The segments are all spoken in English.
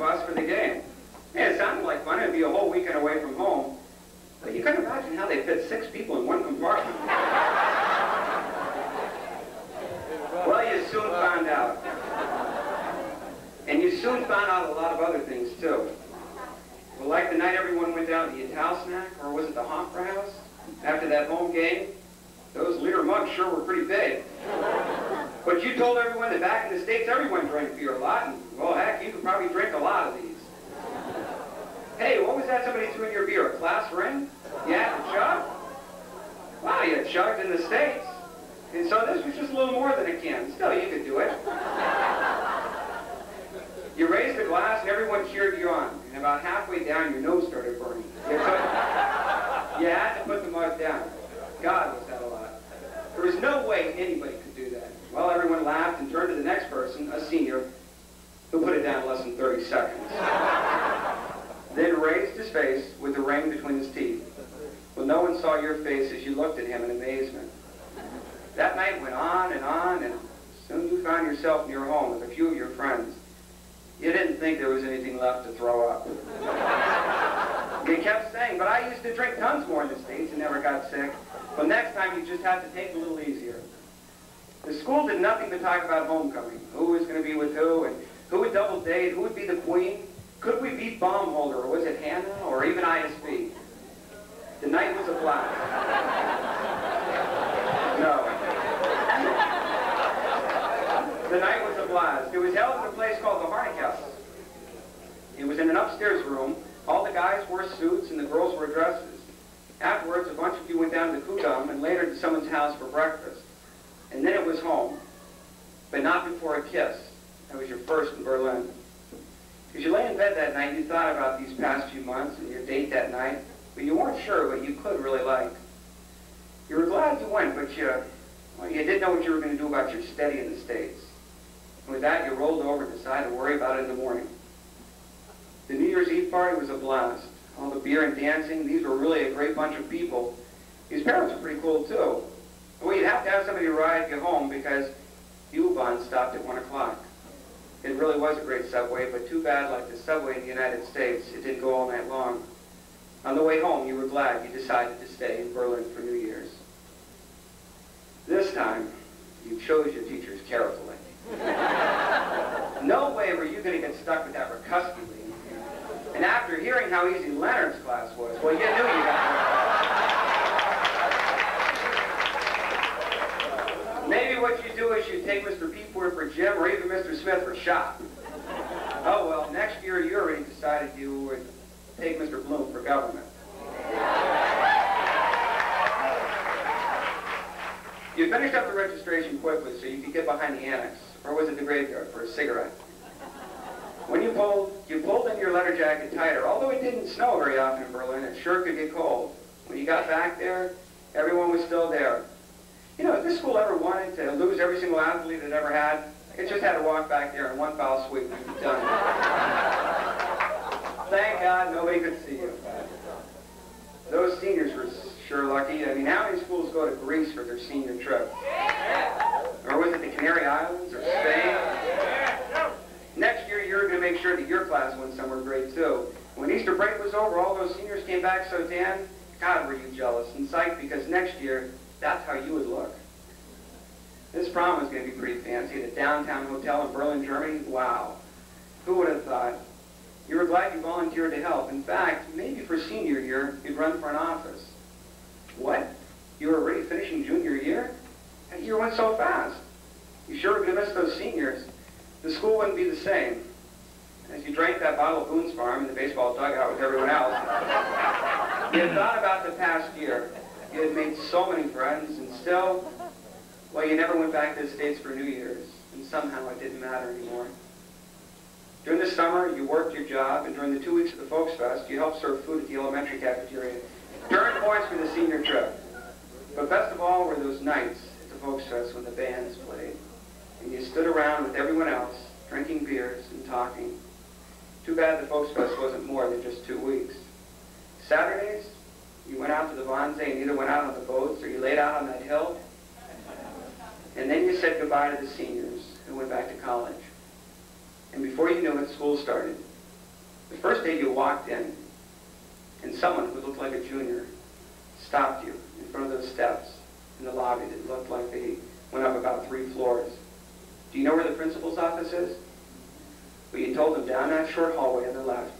bus for the game. Yeah, it sounded like fun. It'd be a whole weekend away from home. But you couldn't imagine how they fit 6 people in one compartment. Well, you soon found out. And you soon found out a lot of other things, too. Well, like the night everyone went down to the Ital snack, or was it the Hoffer House? After that home game, those liter mugs sure were pretty big. But you told everyone that back in the States, everyone drank beer a lot, and, well, heck, you could probably drink a lot of these. Hey, what was that somebody threw in your beer, a class ring? You had to chug? Wow, you had chugged in the States. And so this was just a little more than a can. Still, you could do it. You raised the glass and everyone cheered you on. And about halfway down, your nose started burning. You had to put the mug down. God, was that a lot. There was no way anybody could do that. Well, everyone laughed and turned to the next person, a senior, who put it down in less than 30 seconds. Then raised his face with the ring between his teeth. Well, no one saw your face as you looked at him in amazement. That night went on, and soon you found yourself near home with a few of your friends. You didn't think there was anything left to throw up. You kept saying, but I used to drink tons more in the States and never got sick. Well, next time you just have to take it a little easier. The school did nothing but talk about homecoming. Who was going to be with who, and who would double date, who would be the queen. Could we beat Baumholder, or was it Hannah, or even ISB? The night was a blast. No. The night was a blast. It was held in a place called the Harnick House. It was in an upstairs room. All the guys wore suits and the girls wore dresses. Afterwards, a bunch of you went down to the Kudam and later to someone's house for breakfast. And then it was home. But not before a kiss. That was your first in Berlin. As you lay in bed that night, you thought about these past few months and your date that night, but you weren't sure what you could really like. You were glad you went, but you didn't know what you were going to do about your steady in the States. And with that, you rolled over and decided to worry about it in the morning. The New Year's Eve party was a blast. All the beer and dancing, these were really a great bunch of people. His parents were pretty cool, too. Well, you'd have to have somebody to ride you home because U-Bahn stopped at 1 o'clock. It really was a great subway, but too bad, like the subway in the United States, it didn't go all night long. On the way home, you were glad you decided to stay in Berlin for New Year's. This time, you chose your teachers carefully. No way were you going to get stuck with that Rikuski lead. And after hearing how easy Leonard's class was, well, you knew you got Maybe what you do is you take Mr. Peepwood for gym or even Mr. Smith for shop. Oh, well, next year you already decided you would take Mr. Bloom for government. You finished up the registration quickly so you could get behind the annex, or was it the graveyard, for a cigarette? When you pulled in your leather jacket tighter. Although it didn't snow very often in Berlin, it sure could get cold. When you got back there, everyone was still there. You know, if this school ever wanted to lose every single athlete it ever had, it just had to walk back there in one foul sweep and be done. Thank God nobody could see you. Those seniors were sure lucky. I mean, how many schools go to Greece for their senior trip? Or was it the Canary Islands or Spain? Next year, you're going to make sure that your class went somewhere great, too. When Easter break was over, all those seniors came back so tan. God, were you jealous and psyched, because next year, that's how you would look. This prom was going to be pretty fancy at a downtown hotel in Berlin, Germany. Wow. Who would have thought? You were glad you volunteered to help. In fact, maybe for senior year, you'd run for an office. What? You were already finishing junior year? That year went so fast. You sure were going to miss those seniors. The school wouldn't be the same. As you drank that bottle of Boone's Farm in the baseball dugout with everyone else, you had thought about the past year. You had made so many friends, and still, well, you never went back to the States for New Year's, and somehow it didn't matter anymore. During the summer, you worked your job, and during the 2 weeks of the Folks Fest, you helped serve food at the elementary cafeteria to earn points for the senior trip. But best of all were those nights at the Folks Fest when the bands played, and you stood around with everyone else, drinking beers and talking. Too bad the Folks Fest wasn't more than just 2 weeks. Saturdays, you went out to the Wannsee and either went out on the boats or you laid out on that hill. And then you said goodbye to the seniors who went back to college. And before you knew it, school started. The first day you walked in, and someone who looked like a junior stopped you in front of those steps in the lobby that looked like they went up about 3 floors. Do you know where the principal's office is? Well, you told them down that short hallway on the left.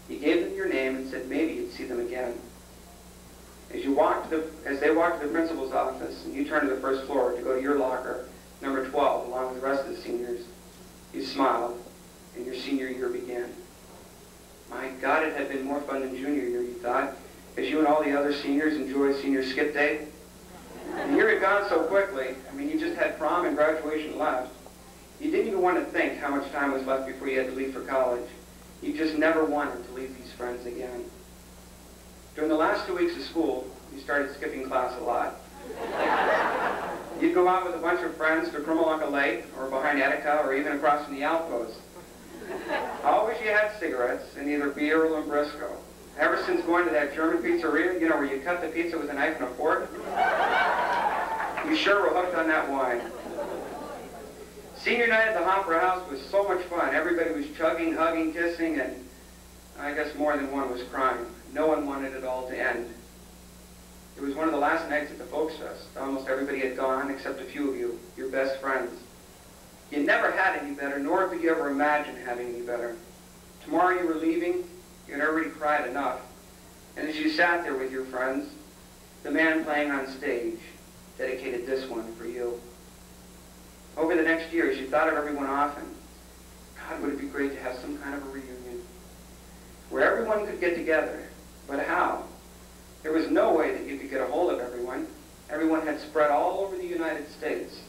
You gave them your name and said maybe you'd see them again. As they walked to the principal's office and you turned to the first floor to go to your locker, number 12, along with the rest of the seniors, you smiled, and your senior year began. My God, it had been more fun than junior year, you thought, as you and all the other seniors enjoyed senior skip day. The year had gone so quickly. I mean, you just had prom and graduation left. You didn't even want to think how much time was left before you had to leave for college. You just never wanted to leave these friends again. During the last 2 weeks of school, you started skipping class a lot. You'd go out with a bunch of friends to Crimalunka Lake, or behind Attica, or even across from the Outpost. Always you had cigarettes, and either beer or Lambrusco. Ever since going to that German pizzeria, you know, where you cut the pizza with a knife and a fork, you sure were hooked on that wine. Senior night at the Hopper House was so much fun. Everybody was chugging, hugging, kissing, and I guess more than one was crying. No one wanted it all to end. It was one of the last nights at the Folks Fest. Almost everybody had gone, except a few of you, your best friends. You never had any better, nor could you ever imagine having any better. Tomorrow you were leaving, you had already cried enough. And as you sat there with your friends, the man playing on stage dedicated this one for you. Over the next years, you thought of everyone often. God, would it be great to have some kind of a reunion where everyone could get together. But how? There was no way that you could get a hold of everyone. Everyone had spread all over the United States.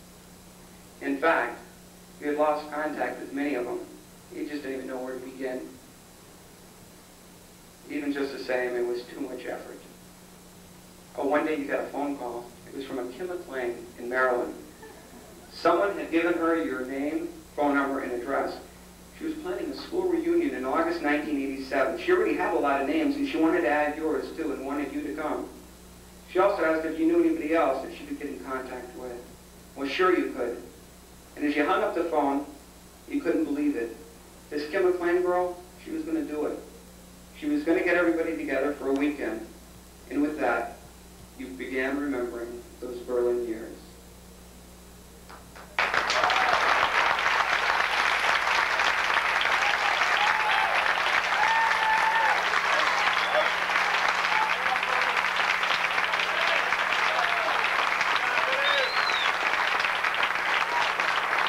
In fact, you had lost contact with many of them. You just didn't even know where to begin. Even just the same, it was too much effort. Oh, one day you got a phone call. It was from a Kim McLean in Maryland. Someone had given her your name, phone number, and address. She was planning a school reunion in August 1987. She already had a lot of names, and she wanted to add yours, too, and wanted you to come. She also asked if you knew anybody else that she could get in contact with. Well, sure you could. And as you hung up the phone, you couldn't believe it. This Kim McLean girl, she was going to do it. She was going to get everybody together for a weekend. And with that, you began remembering those Berlin years.